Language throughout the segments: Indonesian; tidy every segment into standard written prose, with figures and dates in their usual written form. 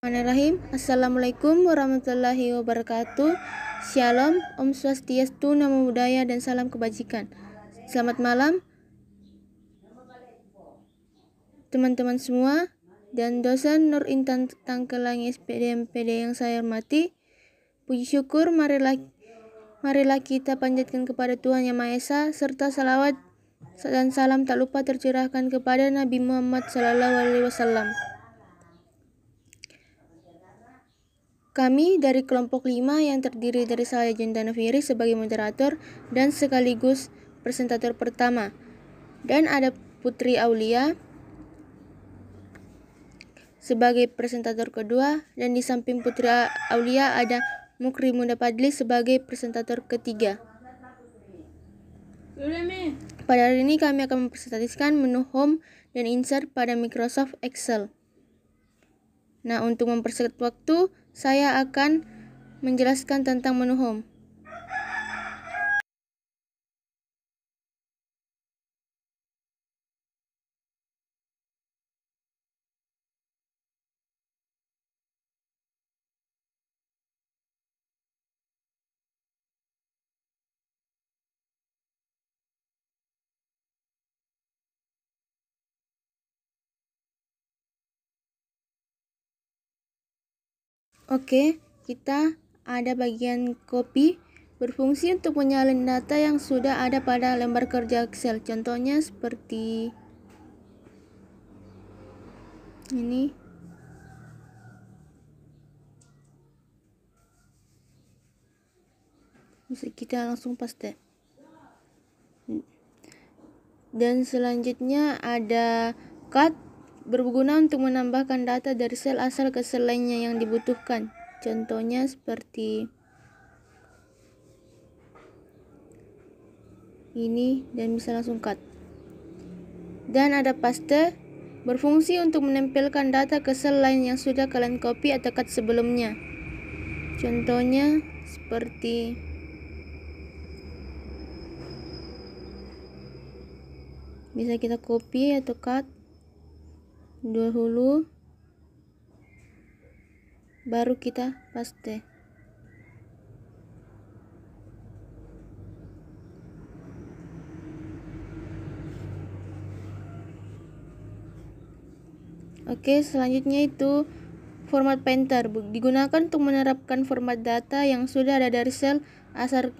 Bismillahirrahmanirrahim. Assalamualaikum warahmatullahi wabarakatuh. Shalom, Om Swastiastu, Namo Buddhaya, dan salam kebajikan. Selamat malam teman-teman semua dan dosen Nur Intan Tangkelangi SPD MPD yang saya hormati. Puji syukur marilah kita panjatkan kepada Tuhan Yang Maha Esa, serta salawat dan salam tak lupa tercurahkan kepada Nabi Muhammad SAW. Kami dari kelompok 5 yang terdiri dari saya Jendana Firi sebagai moderator dan sekaligus presentator pertama. Dan ada Putri Aulia sebagai presentator kedua, dan di samping Putri Aulia ada Mukri Munda Padli sebagai presentator ketiga. Pada hari ini kami akan mempresentasikan menu home dan insert pada Microsoft Excel. Nah, untuk mempersingkat waktu, saya akan menjelaskan tentang menu home. Oke, kita ada bagian copy, berfungsi untuk menyalin data yang sudah ada pada lembar kerja Excel. Contohnya seperti ini. Bisa kita langsung paste. Dan selanjutnya ada cut, berguna untuk menambahkan data dari sel asal ke sel lainnya yang dibutuhkan. Contohnya seperti ini, dan bisa langsung cut. Dan ada paste, berfungsi untuk menempelkan data ke sel lain yang sudah kalian copy atau cut sebelumnya. Contohnya seperti bisa kita copy atau cut dahulu, baru kita paste. Oke, selanjutnya itu format painter, digunakan untuk menerapkan format data yang sudah ada dari sel asal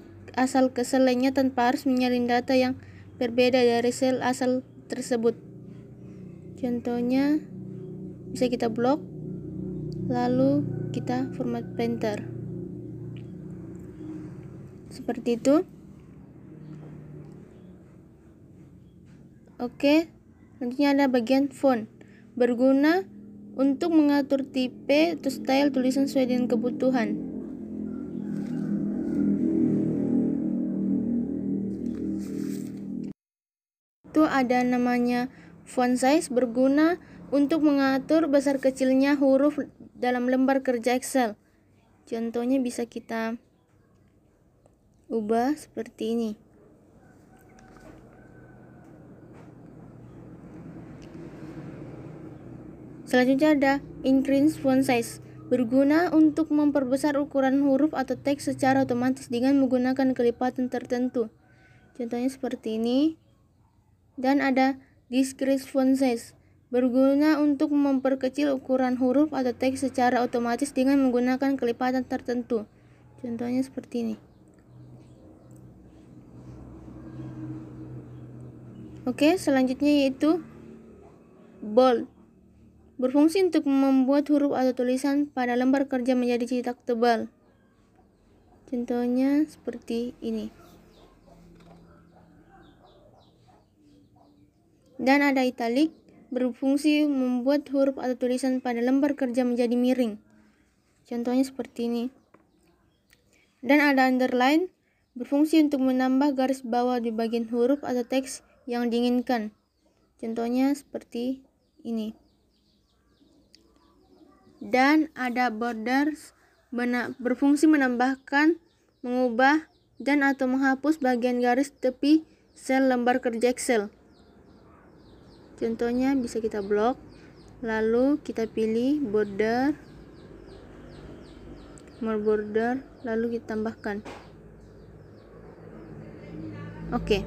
ke sel lainnya tanpa harus menyalin data yang berbeda dari sel asal tersebut. Contohnya bisa kita blok, lalu kita format painter seperti itu. Oke, selanjutnya ada bagian font, berguna untuk mengatur tipe atau style tulisan sesuai dengan kebutuhan. Itu ada namanya font size, berguna untuk mengatur besar kecilnya huruf dalam lembar kerja Excel. Contohnya bisa kita ubah seperti ini. Selanjutnya ada increase font size, berguna untuk memperbesar ukuran huruf atau teks secara otomatis dengan menggunakan kelipatan tertentu. Contohnya seperti ini. Dan ada decrease font size, berguna untuk memperkecil ukuran huruf atau teks secara otomatis dengan menggunakan kelipatan tertentu. Contohnya seperti ini. Oke, selanjutnya yaitu bold, berfungsi untuk membuat huruf atau tulisan pada lembar kerja menjadi cetak tebal. Contohnya seperti ini. Dan ada italic, berfungsi membuat huruf atau tulisan pada lembar kerja menjadi miring. Contohnya seperti ini. Dan ada underline, berfungsi untuk menambah garis bawah di bagian huruf atau teks yang diinginkan. Contohnya seperti ini. Dan ada borders, berfungsi menambahkan, mengubah, dan atau menghapus bagian garis tepi sel lembar kerja Excel. Contohnya bisa kita blok, lalu kita pilih border, more border, lalu kita tambahkan. Oke.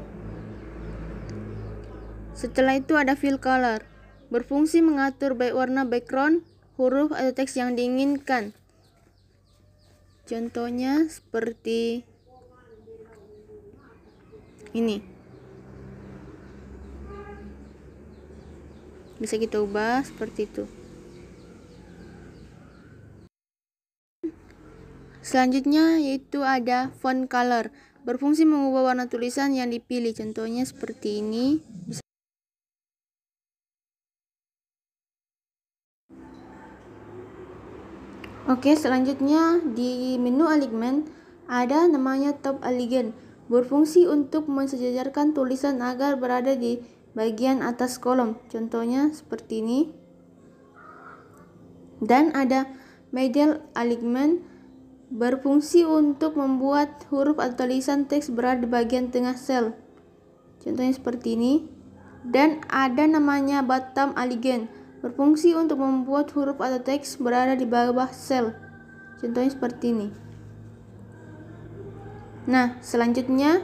Setelah itu ada fill color, berfungsi mengatur baik warna background, huruf atau teks yang diinginkan. Contohnya seperti ini. Bisa kita ubah seperti itu. Selanjutnya yaitu ada font color, berfungsi mengubah warna tulisan yang dipilih. Contohnya seperti ini. Oke, selanjutnya di menu alignment ada namanya top alignment, berfungsi untuk mensejajarkan tulisan agar berada di bagian atas kolom. Contohnya seperti ini. Dan ada middle alignment, berfungsi untuk membuat huruf atau tulisan teks berada di bagian tengah sel. Contohnya seperti ini. Dan ada namanya bottom alignment, berfungsi untuk membuat huruf atau teks berada di bawah sel. Contohnya seperti ini. Nah, selanjutnya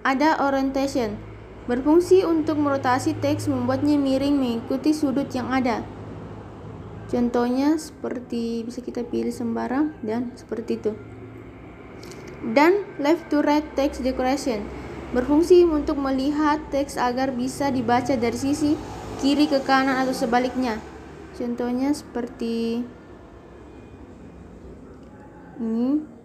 ada orientation, berfungsi untuk merotasi teks, membuatnya miring mengikuti sudut yang ada. Contohnya seperti bisa kita pilih sembarang dan seperti itu. Dan left to right text decoration, berfungsi untuk melihat teks agar bisa dibaca dari sisi kiri ke kanan atau sebaliknya. Contohnya seperti ini.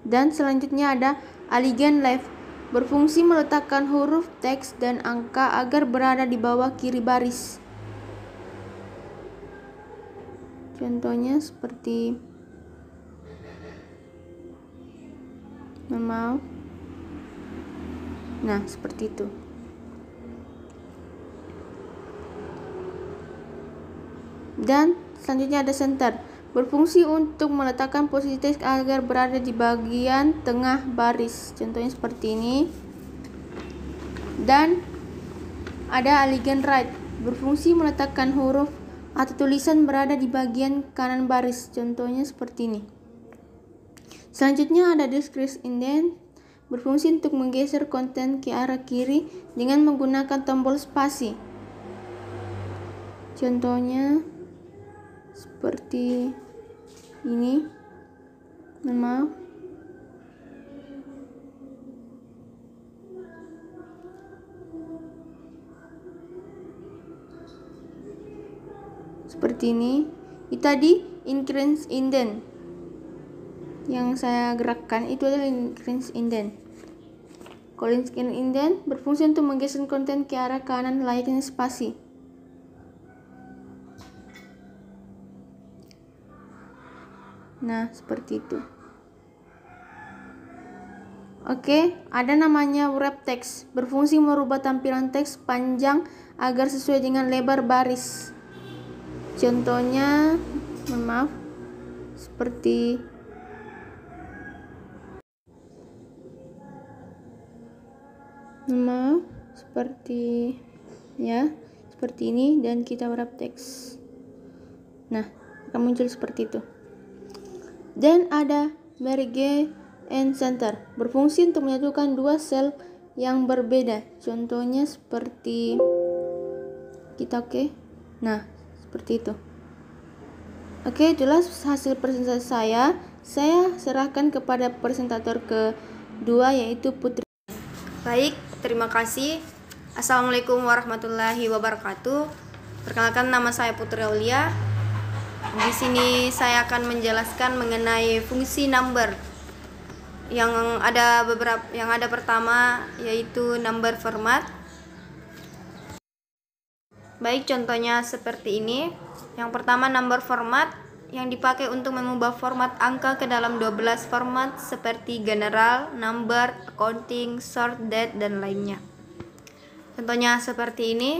Dan selanjutnya ada alignment left, berfungsi meletakkan huruf, teks, dan angka agar berada di bawah kiri baris. Contohnya seperti normal. Nah, seperti itu. Dan selanjutnya ada center, berfungsi untuk meletakkan posisi teks agar berada di bagian tengah baris. Contohnya seperti ini. Dan ada alignment right, berfungsi meletakkan huruf atau tulisan berada di bagian kanan baris. Contohnya seperti ini. Selanjutnya ada decrease indent, berfungsi untuk menggeser konten ke arah kiri dengan menggunakan tombol spasi. Contohnya seperti ini. Maaf. Seperti ini. Itu tadi increase indent yang saya gerakkan, itu adalah increase indent. Kalau increase indent berfungsi untuk menggeser konten ke arah kanan layaknya spasi. Nah, seperti itu. Oke, ada namanya wrap text, berfungsi merubah tampilan teks panjang agar sesuai dengan lebar baris. Contohnya, maaf, seperti seperti ini, dan kita wrap teks. Nah, akan muncul seperti itu. Dan ada merge and center, berfungsi untuk menyatukan dua sel yang berbeda. Contohnya seperti kita. Nah, seperti itu. Oke, itulah hasil presentasi saya. Saya serahkan kepada presentator kedua, yaitu Putri. Baik, terima kasih. Assalamualaikum warahmatullahi wabarakatuh. Perkenalkan, nama saya Putri Aulia. Di sini saya akan menjelaskan mengenai fungsi number. Yang ada pertama yaitu number format. Baik, contohnya seperti ini. Yang pertama, number format yang dipakai untuk mengubah format angka ke dalam 12 format seperti general, number, accounting, short, date, dan lainnya. Contohnya seperti ini.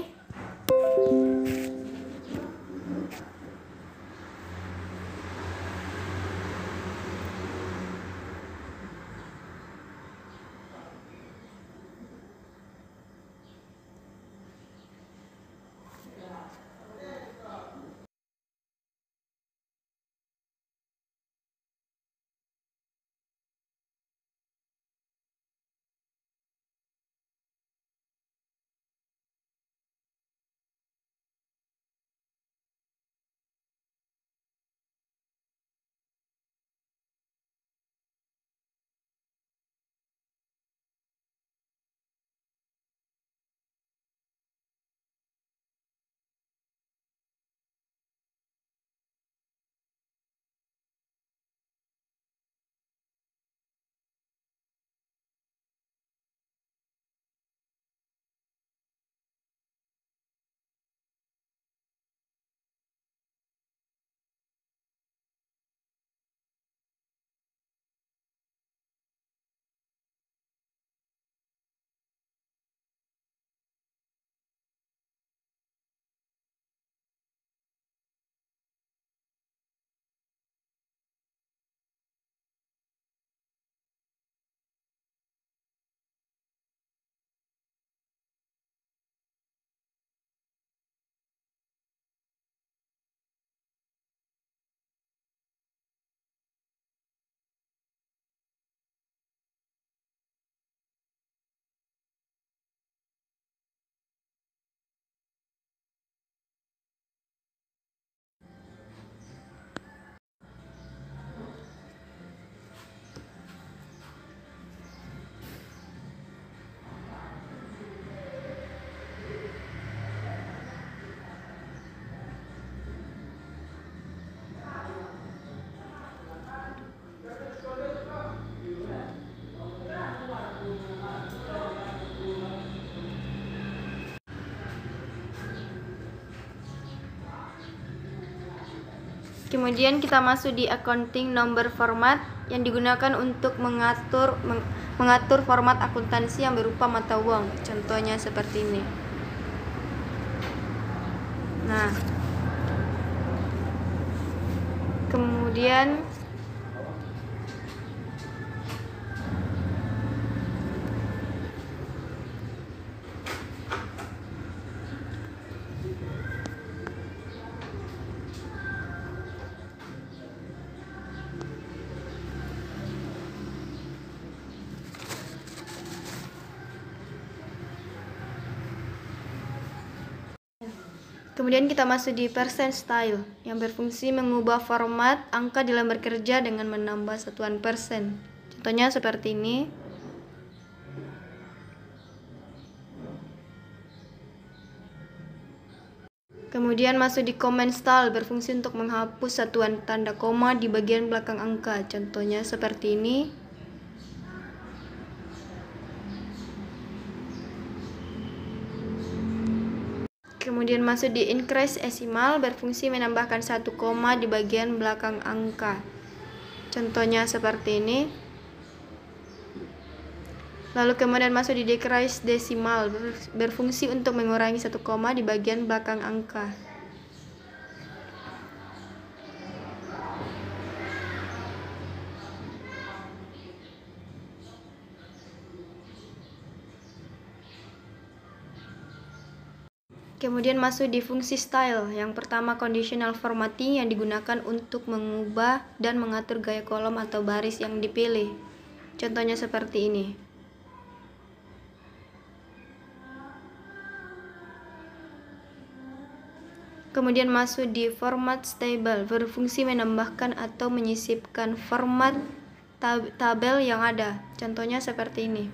Kemudian kita masuk di accounting number format yang digunakan untuk mengatur format akuntansi yang berupa mata uang. Contohnya seperti ini. Nah, kemudian kita masuk di percent style yang berfungsi mengubah format angka dalam bekerja dengan menambah satuan persen. Contohnya seperti ini. Kemudian masuk di comment style berfungsi untuk menghapus satuan tanda koma di bagian belakang angka. Contohnya seperti ini. Kemudian masuk di increase decimal berfungsi menambahkan satu koma di bagian belakang angka. Contohnya seperti ini. Lalu kemudian masuk di decrease decimal berfungsi untuk mengurangi satu koma di bagian belakang angka. Kemudian masuk di fungsi style. Yang pertama conditional formatting yang digunakan untuk mengubah dan mengatur gaya kolom atau baris yang dipilih. Contohnya seperti ini. Kemudian masuk di format table berfungsi menambahkan atau menyisipkan format tabel yang ada. Contohnya seperti ini.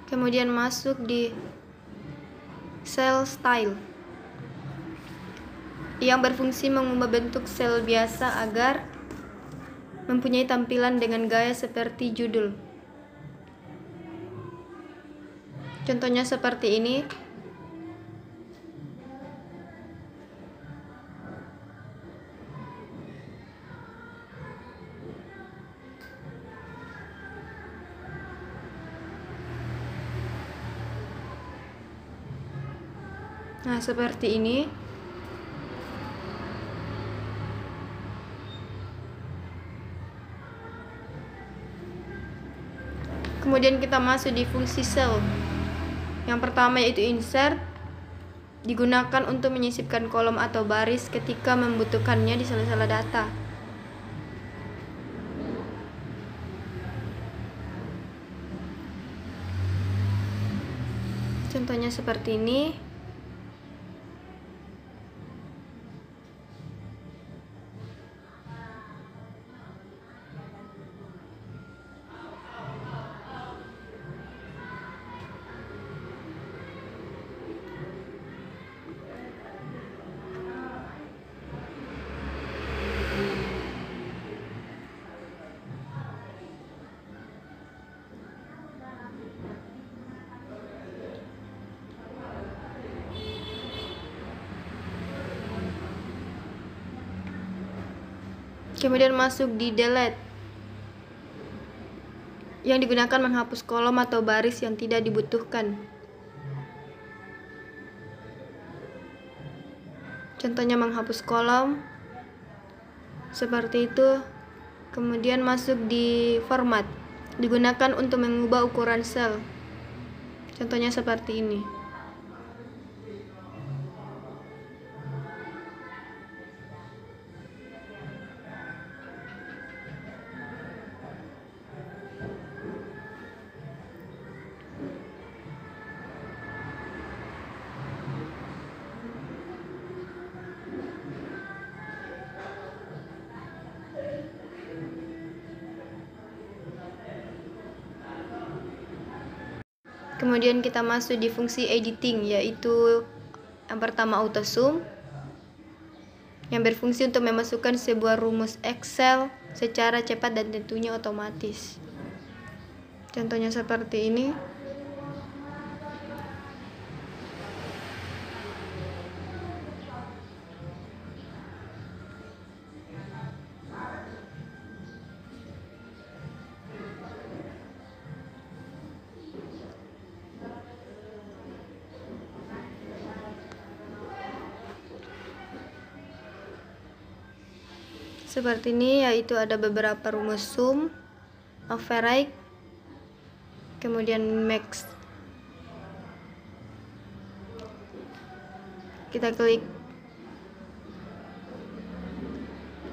Kemudian masuk di cell style yang berfungsi mengubah bentuk sel biasa agar mempunyai tampilan dengan gaya seperti judul. Contohnya seperti ini. Nah, seperti ini. Kemudian kita masuk di fungsi cell. Yang pertama yaitu insert, digunakan untuk menyisipkan kolom atau baris ketika membutuhkannya di sela-sela data. Contohnya seperti ini. Kemudian masuk di delete yang digunakan menghapus kolom atau baris yang tidak dibutuhkan. Contohnya menghapus kolom seperti itu. Kemudian masuk di format, digunakan untuk mengubah ukuran sel. Contohnya seperti ini. Kemudian kita masuk di fungsi editing, yaitu yang pertama AutoSum, yang berfungsi untuk memasukkan sebuah rumus Excel secara cepat dan tentunya otomatis. Contohnya seperti ini. Seperti ini, yaitu ada beberapa rumus sum, average, kemudian max. Kita klik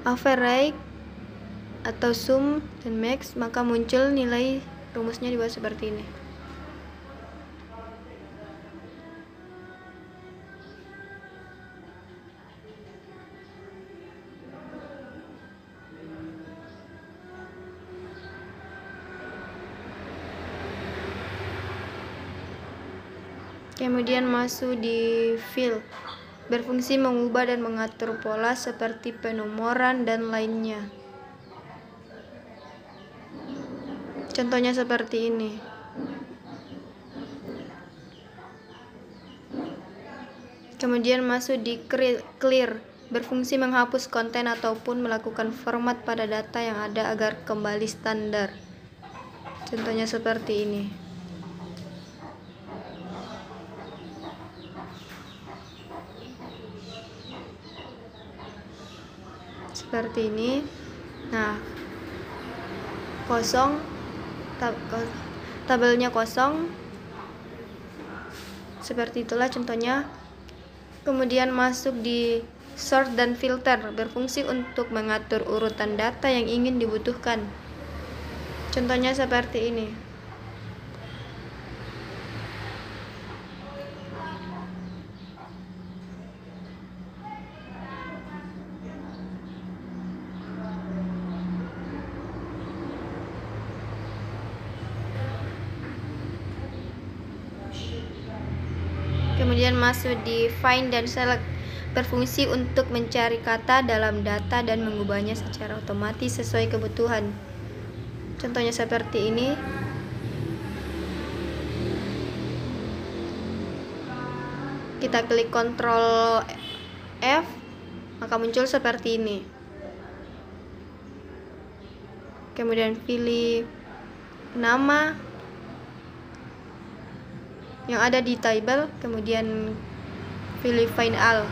average atau sum dan max, maka muncul nilai rumusnya di bawah seperti ini. Kemudian masuk di fill, berfungsi mengubah dan mengatur pola seperti penomoran dan lainnya. Contohnya seperti ini. Kemudian masuk di clear, berfungsi menghapus konten ataupun melakukan format pada data yang ada agar kembali standar. Contohnya seperti ini. Seperti ini. Nah, kosong, tabelnya kosong. Seperti itulah contohnya. Kemudian masuk di sort dan filter, berfungsi untuk mengatur urutan data yang ingin dibutuhkan. Contohnya seperti ini. Kemudian masuk di find dan select, berfungsi untuk mencari kata dalam data dan mengubahnya secara otomatis sesuai kebutuhan. Contohnya seperti ini. Kita klik Ctrl F, maka muncul seperti ini. Kemudian pilih nama yang ada di table, kemudian pilih find all.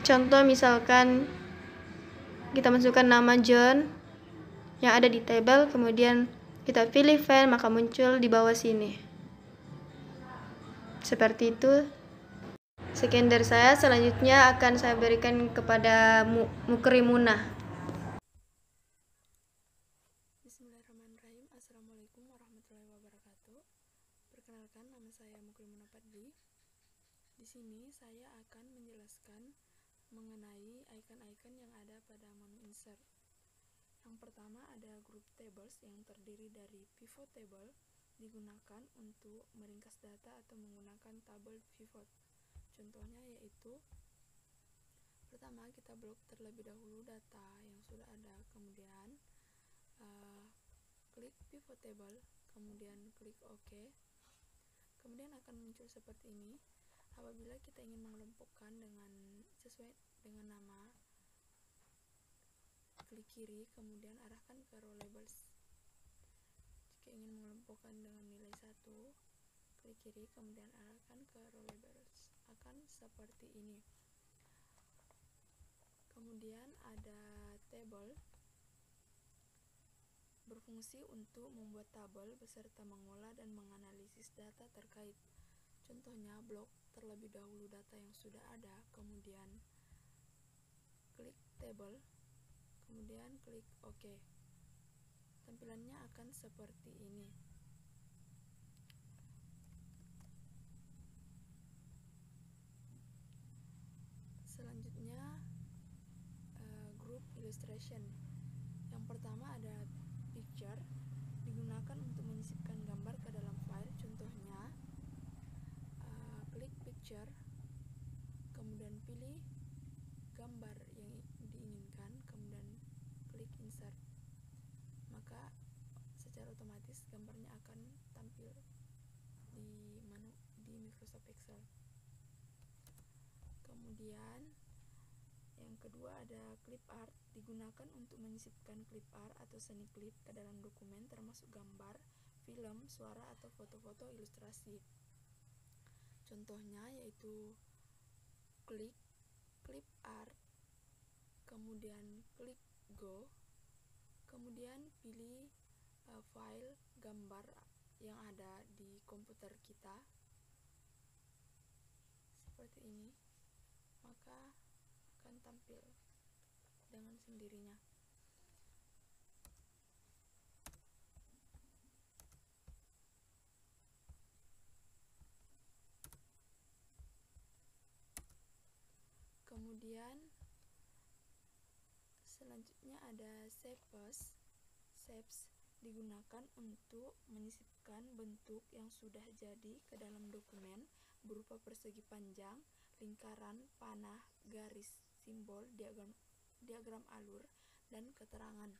Contoh misalkan kita masukkan nama John yang ada di table, kemudian kita pilih file, maka muncul di bawah sini. Seperti itu. Sekian dari saya, selanjutnya akan saya berikan kepada Mukrimunah. Bismillahirrahmanirrahim. Assalamualaikum warahmatullahi wabarakatuh. Perkenalkan, nama saya Mukrimunah Fadli. Di sini saya akan menjelaskan mengenai icon-icon yang ada pada menu insert. Yang pertama ada group tables yang terdiri dari pivot table, digunakan untuk meringkas data atau menggunakan tabel pivot. Contohnya yaitu, pertama kita blok terlebih dahulu data yang sudah ada, kemudian klik pivot table, kemudian klik OK. Kemudian akan muncul seperti ini. Apabila kita ingin mengelompokkan sesuai dengan nama, klik kiri, kemudian arahkan ke row labels. Jika ingin mengelompokkan dengan nilai 1, klik kiri, kemudian arahkan ke row labels. Akan seperti ini. Kemudian ada table, berfungsi untuk membuat tabel beserta mengolah dan menganalisis data terkait. Contohnya blok terlebih dahulu data yang sudah ada, kemudian klik table, kemudian klik OK. Tampilannya akan seperti ini. Selanjutnya grup illustration. Yang pertama ada picture, digunakan untuk menyisipkan gambar ke dalam file. Contohnya, klik picture, kemudian pilih gambar yang diinginkan, kemudian klik insert. Maka secara otomatis gambarnya akan tampil di Microsoft Excel. Kemudian yang kedua ada clip art, digunakan untuk menyisipkan clip art atau seni klip ke dalam dokumen termasuk gambar, film, suara, atau foto-foto ilustrasi. Contohnya yaitu klik clip art, kemudian klik go, kemudian pilih file gambar yang ada di komputer kita seperti ini, maka akan tampil dengan sendirinya. Kemudian selanjutnya ada shapes, digunakan untuk menyisipkan bentuk yang sudah jadi ke dalam dokumen berupa persegi panjang, lingkaran, panah, garis, simbol, diagram alur, dan keterangan.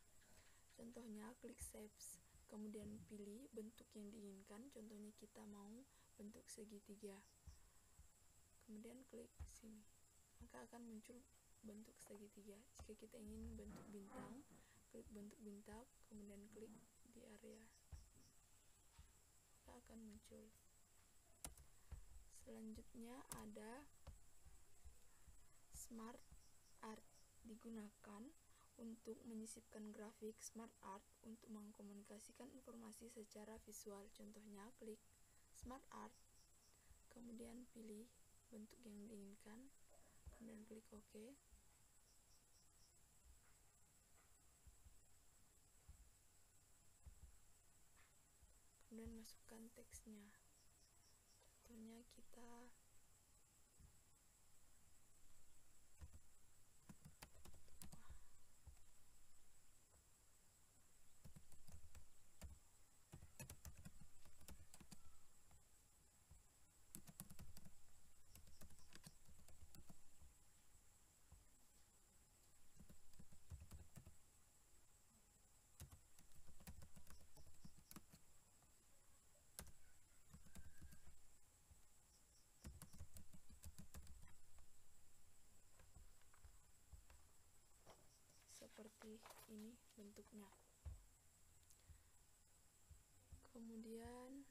Contohnya klik shapes, kemudian pilih bentuk yang diinginkan. Contohnya kita mau bentuk segitiga, kemudian klik sini, maka akan muncul bentuk segitiga. Jika kita ingin bentuk bintang, klik bentuk bintang, kemudian klik di area, maka akan muncul. Selanjutnya ada smart art, digunakan untuk menyisipkan grafik smart art untuk mengkomunikasikan informasi secara visual. Contohnya klik smart art, kemudian pilih bentuk yang diinginkan, kemudian klik OK. Kemudian masukkan teksnya. Contohnya kita seperti ini bentuknya. Kemudian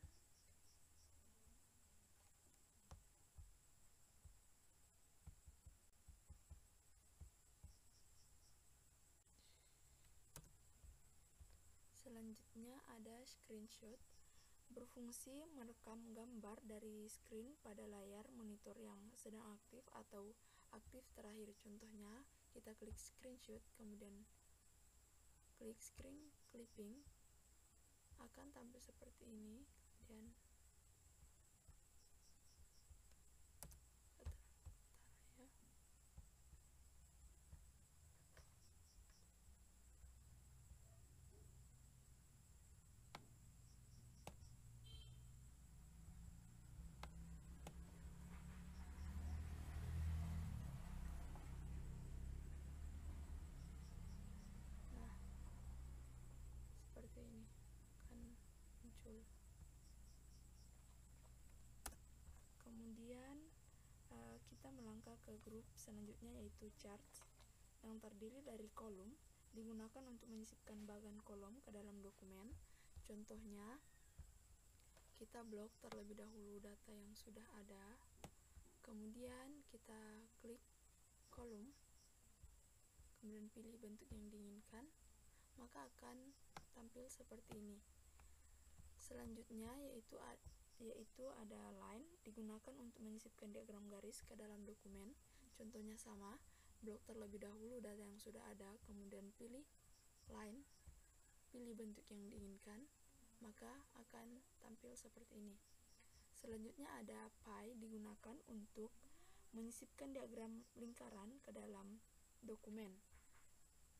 selanjutnya ada screenshot, berfungsi merekam gambar dari screen pada layar monitor yang sedang aktif atau aktif terakhir. Contohnya kita klik screenshot, kemudian klik screen clipping, akan tampil seperti ini. Kemudian seperti ini akan muncul. Kemudian kita melangkah ke grup selanjutnya yaitu charts, yang terdiri dari kolom, digunakan untuk menyisipkan bagan kolom ke dalam dokumen. Contohnya kita blok terlebih dahulu data yang sudah ada, kemudian kita klik kolom, kemudian pilih bentuk yang diinginkan, maka akan tampil seperti ini. Selanjutnya yaitu ada line, digunakan untuk menyisipkan diagram garis ke dalam dokumen. Contohnya sama, blok terlebih dahulu data yang sudah ada, kemudian pilih line, pilih bentuk yang diinginkan, maka akan tampil seperti ini. Selanjutnya ada pie, digunakan untuk menyisipkan diagram lingkaran ke dalam dokumen.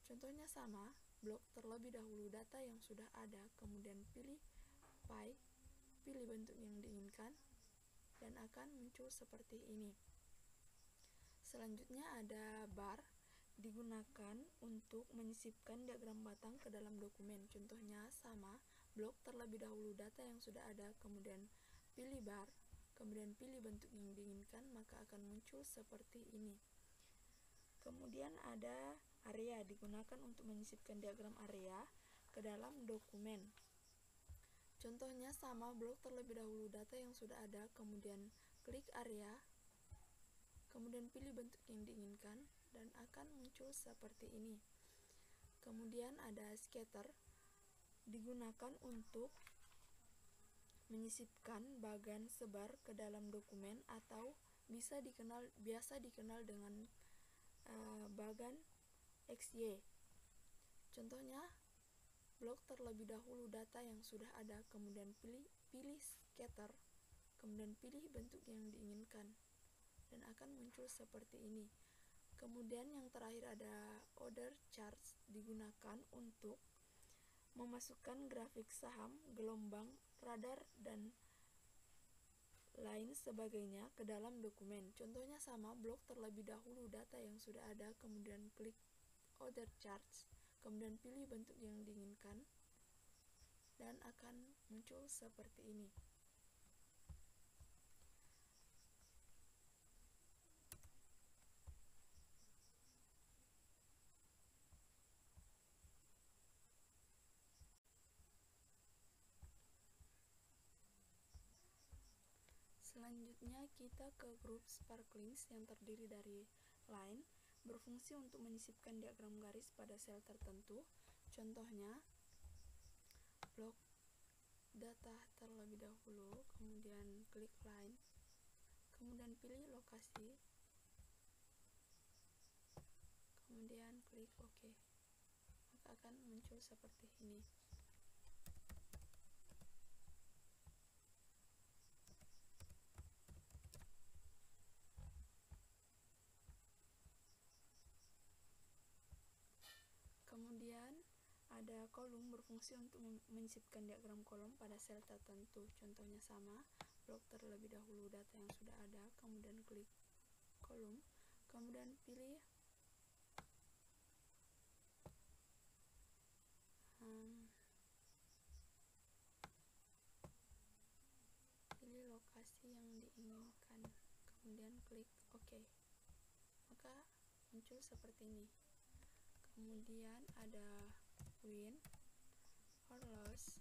Contohnya sama, blok terlebih dahulu data yang sudah ada, kemudian pilih file, pilih bentuk yang diinginkan, dan akan muncul seperti ini. Selanjutnya ada bar, digunakan untuk menyisipkan diagram batang ke dalam dokumen. Contohnya sama, blok terlebih dahulu data yang sudah ada, kemudian pilih bar, kemudian pilih bentuk yang diinginkan, maka akan muncul seperti ini. Kemudian ada area, digunakan untuk menyisipkan diagram area ke dalam dokumen. Contohnya sama, blok terlebih dahulu data yang sudah ada, kemudian klik area, kemudian pilih bentuk yang diinginkan, dan akan muncul seperti ini. Kemudian ada scatter, digunakan untuk menyisipkan bagan sebar ke dalam dokumen atau biasa dikenal dengan bagan XY. Contohnya, blok terlebih dahulu data yang sudah ada, kemudian pilih scatter, kemudian pilih bentuk yang diinginkan, dan akan muncul seperti ini. Kemudian yang terakhir ada order charts, digunakan untuk memasukkan grafik saham, gelombang, radar, dan lain sebagainya ke dalam dokumen. Contohnya sama, blok terlebih dahulu data yang sudah ada, kemudian klik order charts, kemudian pilih bentuk yang diinginkan, dan akan muncul seperti ini. Selanjutnya kita ke grup sparklings yang terdiri dari line, berfungsi untuk menyisipkan diagram garis pada sel tertentu. Contohnya, blok data terlebih dahulu, kemudian klik line, kemudian pilih lokasi, kemudian klik OK, maka akan muncul seperti ini. Kemudian ada kolom, berfungsi untuk menyisipkan diagram kolom pada sel tertentu. Contohnya sama, blok terlebih dahulu data yang sudah ada, kemudian klik kolom, kemudian pilih lokasi yang diinginkan, kemudian klik OK, maka muncul seperti ini. Kemudian ada win or loss,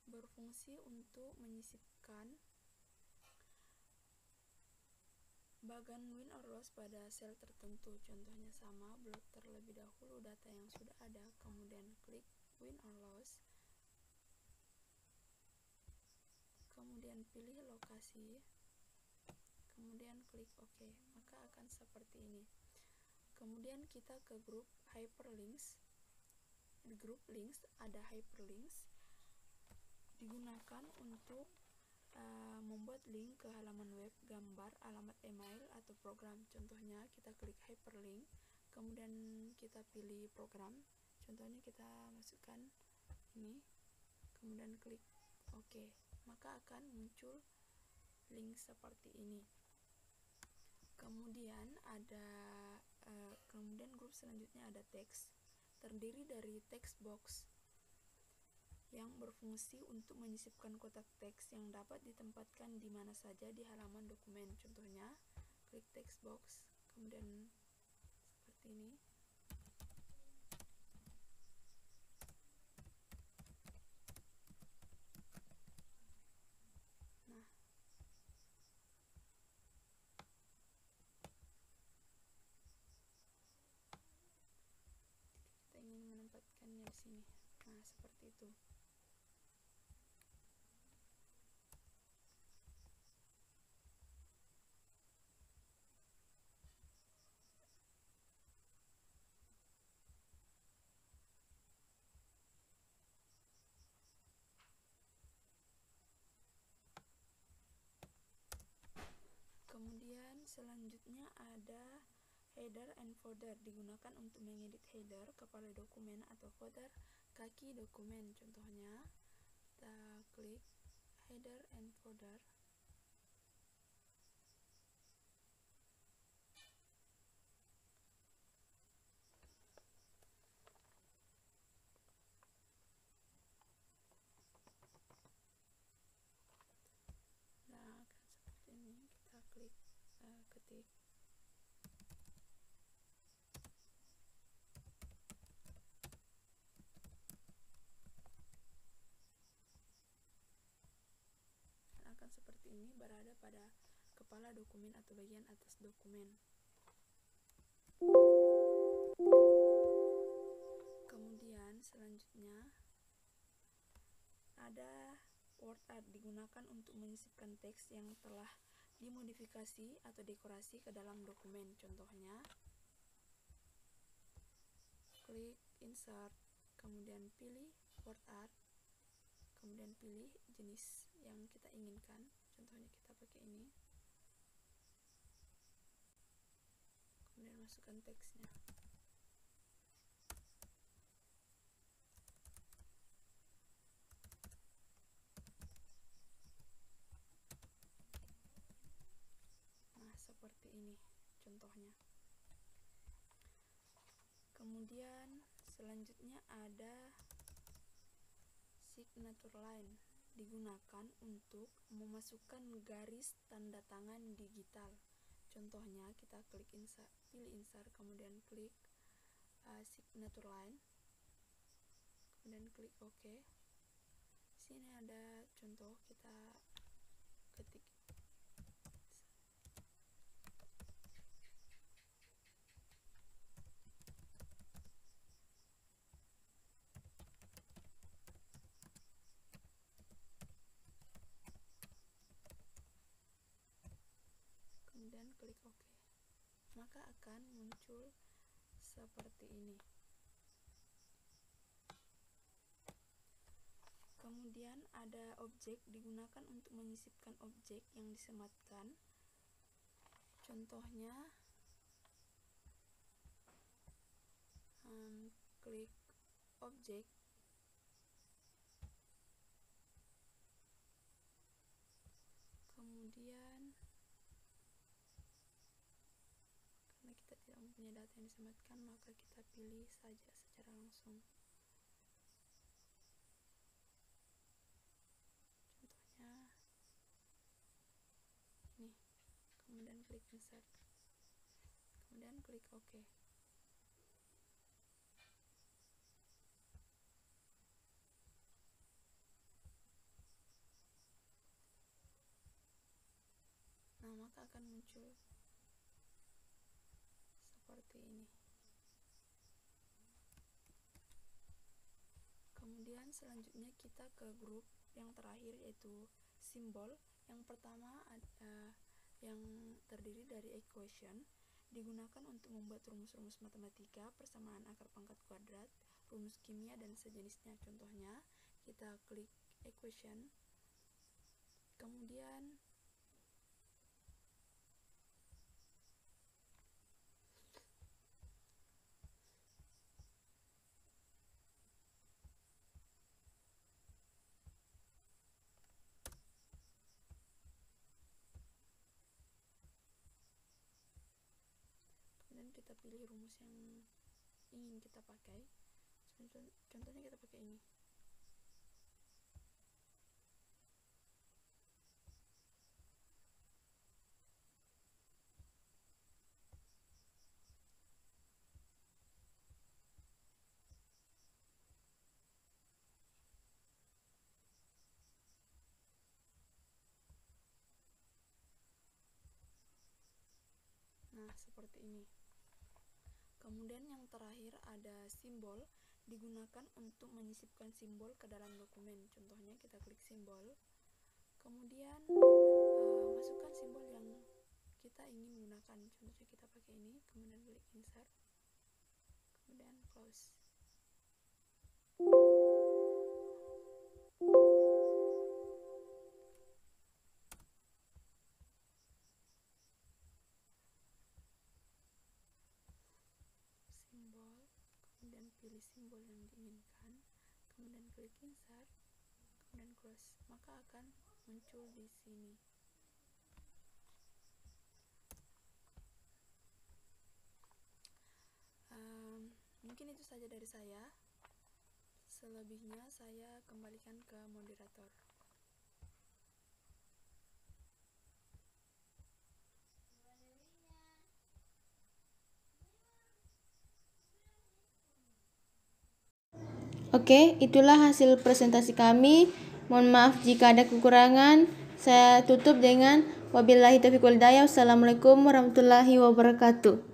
berfungsi untuk menyisipkan bagan win or loss pada sel tertentu. Contohnya sama, blok terlebih dahulu data yang sudah ada, kemudian klik win or loss, kemudian pilih lokasi, kemudian klik OK, maka akan seperti ini. Kemudian kita ke grup hyperlinks. Di grup links ada hyperlinks, digunakan untuk membuat link ke halaman web, gambar, alamat email, atau program. Contohnya kita klik hyperlink, kemudian kita pilih program. Contohnya kita masukkan ini, kemudian klik OK, maka akan muncul link seperti ini. Kemudian grup selanjutnya ada teks, terdiri dari text box yang berfungsi untuk menyisipkan kotak teks yang dapat ditempatkan di mana saja di halaman dokumen. Contohnya, klik text box, kemudian seperti ini. Nah, kita ingin menempatkannya di sini. Nah, seperti itu. Kemudian selanjutnya ada Header and footer digunakan untuk mengedit header, kepala dokumen, atau footer, kaki dokumen. Contohnya, kita klik header and footer. Nah, akan seperti ini. Kita klik ketik. Akan seperti ini, berada pada kepala dokumen atau bagian atas dokumen. Kemudian selanjutnya ada word art digunakan untuk menyisipkan teks yang telah dimodifikasi atau dekorasi ke dalam dokumen. Contohnya, klik insert, kemudian pilih word art, kemudian pilih jenis yang kita inginkan. Contohnya kita pakai ini, kemudian masukkan teksnya. Nah, seperti ini contohnya. Kemudian selanjutnya ada signature line digunakan untuk memasukkan garis tanda tangan digital. Contohnya, kita klik insert, pilih insert, kemudian klik signature line, kemudian klik OK. Sini ada contoh, kita ketik. Kemudian klik OK, maka akan muncul seperti ini. Kemudian ada objek digunakan untuk menyisipkan objek yang disematkan. Contohnya, klik objek, kemudian karena kita tidak mempunyai data yang disematkan, maka kita pilih saja secara langsung. Contohnya ini, kemudian klik insert, kemudian klik OK. Nah, maka akan muncul seperti ini. Kemudian selanjutnya kita ke grup yang terakhir, yaitu simbol. Yang pertama yang terdiri dari equation, digunakan untuk membuat rumus-rumus matematika, persamaan akar pangkat kuadrat, rumus kimia, dan sejenisnya. Contohnya, kita klik equation, kemudian kita pilih rumus yang ingin kita pakai. Contohnya kita pakai ini. Nah, seperti ini. Kemudian yang terakhir ada simbol, digunakan untuk menyisipkan simbol ke dalam dokumen. Contohnya, kita klik simbol, kemudian masukkan simbol yang kita ingin gunakan. Contohnya kita pakai ini, kemudian klik insert, kemudian close. pilih simbol yang diinginkan, kemudian klik insert, kemudian close, maka akan muncul di sini. Mungkin itu saja dari saya. Selebihnya saya kembalikan ke moderator. Oke, itulah hasil presentasi kami. Mohon maaf jika ada kekurangan. Saya tutup dengan wabillahi taufiq wal hidayah. Wassalamualaikum warahmatullahi wabarakatuh.